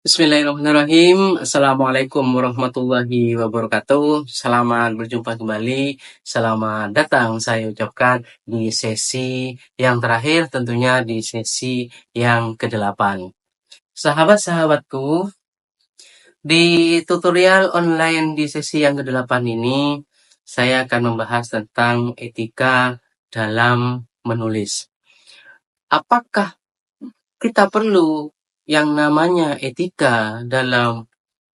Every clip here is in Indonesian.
Bismillahirrahmanirrahim. Assalamualaikum warahmatullahi wabarakatuh. Selamat berjumpa kembali. Selamat datang saya ucapkan di sesi yang terakhir, tentunya di sesi yang ke-8. Sahabat-sahabatku, di tutorial online di sesi yang ke-8 ini, saya akan membahas tentang etika dalam menulis. Apakah kita perlu yang namanya etika dalam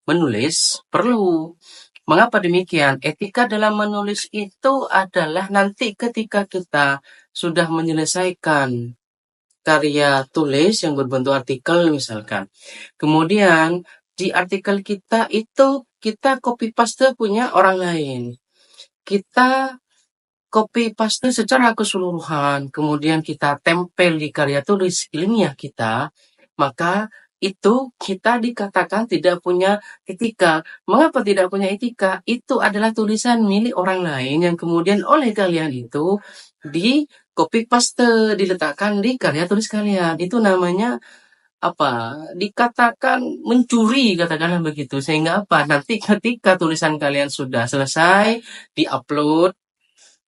menulis? Perlu. Mengapa demikian? Etika dalam menulis itu adalah nanti ketika kita sudah menyelesaikan karya tulis yang berbentuk artikel misalkan. Kemudian di artikel kita itu kita copy paste punya orang lain. Kita copy paste secara keseluruhan, kemudian kita tempel di karya tulis ilmiah kita, maka itu kita dikatakan tidak punya etika. Mengapa tidak punya etika? Itu adalah tulisan milik orang lain yang kemudian oleh kalian itu di copy paste, diletakkan di karya tulis kalian. Itu namanya apa? Dikatakan mencuri, katakanlah begitu. Sehingga apa? Nanti ketika tulisan kalian sudah selesai, diupload,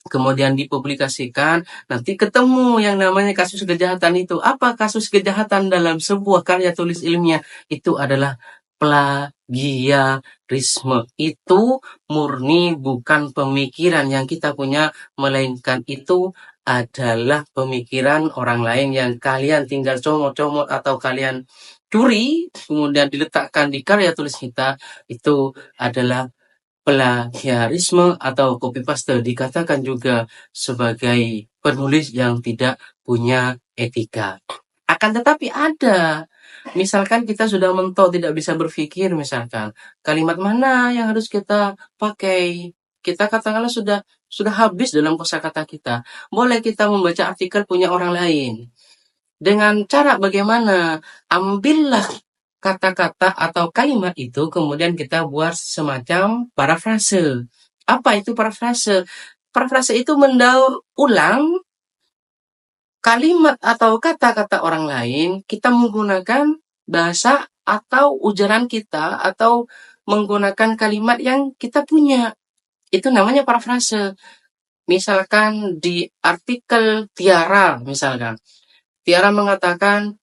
kemudian dipublikasikan, nanti ketemu yang namanya kasus kejahatan itu. Apa kasus kejahatan dalam sebuah karya tulis ilmiah? Itu adalah plagiarisme. Itu murni bukan pemikiran yang kita punya, melainkan itu adalah pemikiran orang lain yang kalian tinggal comot-comot atau kalian curi, kemudian diletakkan di karya tulis kita. Itu adalah plagiarisme atau copy paste. Dikatakan juga sebagai penulis yang tidak punya etika. Akan tetapi ada, misalkan kita sudah mentok, tidak bisa berpikir, misalkan kalimat mana yang harus kita pakai, kita katakanlah sudah habis dalam kosakata kita. Boleh kita membaca artikel punya orang lain. Dengan cara bagaimana? Ambillah kata-kata atau kalimat itu, kemudian kita buat semacam parafrase. Apa itu parafrase? Parafrase itu mendaur ulang kalimat atau kata-kata orang lain, kita menggunakan bahasa atau ujaran kita, atau menggunakan kalimat yang kita punya. Itu namanya parafrase. Misalkan di artikel Tiara, misalkan. Tiara mengatakan,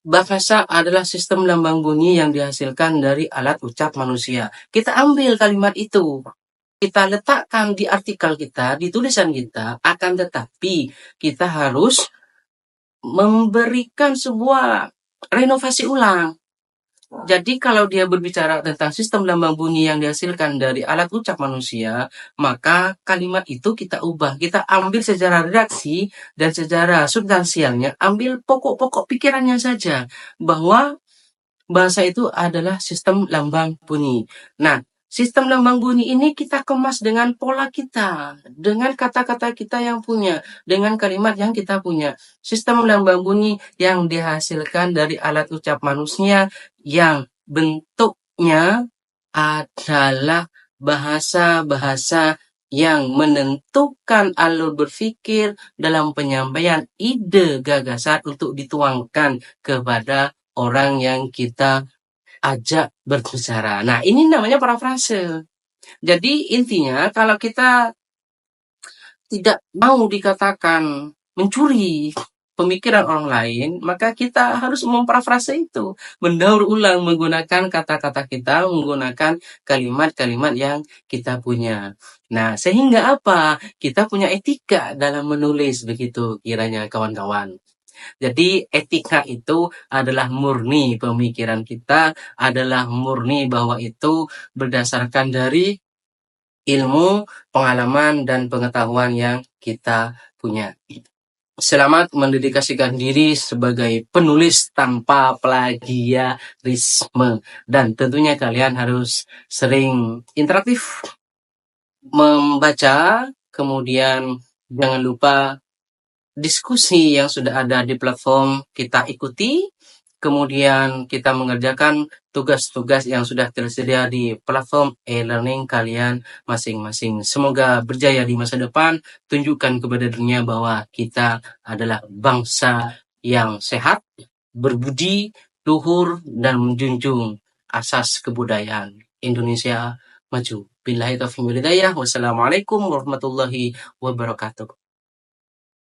bahasa adalah sistem lambang bunyi yang dihasilkan dari alat ucap manusia. Kita ambil kalimat itu, kita letakkan di artikel kita, di tulisan kita, akan tetapi kita harus memberikan sebuah renovasi ulang. Jadi kalau dia berbicara tentang sistem lambang bunyi yang dihasilkan dari alat ucap manusia, maka kalimat itu kita ubah. Kita ambil secara redaksi dan secara substansialnya, ambil pokok-pokok pikirannya saja, bahwa bahasa itu adalah sistem lambang bunyi. Nah, sistem lambang bunyi ini kita kemas dengan pola kita, dengan kata-kata kita yang punya, dengan kalimat yang kita punya. Sistem lambang bunyi yang dihasilkan dari alat ucap manusia yang bentuknya adalah bahasa-bahasa yang menentukan alur berpikir dalam penyampaian ide gagasan untuk dituangkan kepada orang yang kita ajak berbicara. Nah, ini namanya parafrase. Jadi intinya kalau kita tidak mau dikatakan mencuri pemikiran orang lain, maka kita harus memparafrase itu, mendaur ulang menggunakan kata-kata kita, menggunakan kalimat-kalimat yang kita punya. Nah, sehingga apa? Kita punya etika dalam menulis, begitu kiranya kawan-kawan. Jadi etika itu adalah murni pemikiran kita, adalah murni bahwa itu berdasarkan dari ilmu, pengalaman, dan pengetahuan yang kita punya. Selamat mendedikasikan diri sebagai penulis tanpa plagiarisme. Dan tentunya kalian harus sering interaktif membaca, kemudian jangan lupa diskusi yang sudah ada di platform kita ikuti, kemudian kita mengerjakan tugas-tugas yang sudah tersedia di platform e-learning kalian masing-masing. Semoga berjaya di masa depan, tunjukkan kepada dunia bahwa kita adalah bangsa yang sehat, berbudi, luhur dan menjunjung asas kebudayaan Indonesia maju. Billahi taufiq wal hidayah. Wassalamualaikum warahmatullahi wabarakatuh.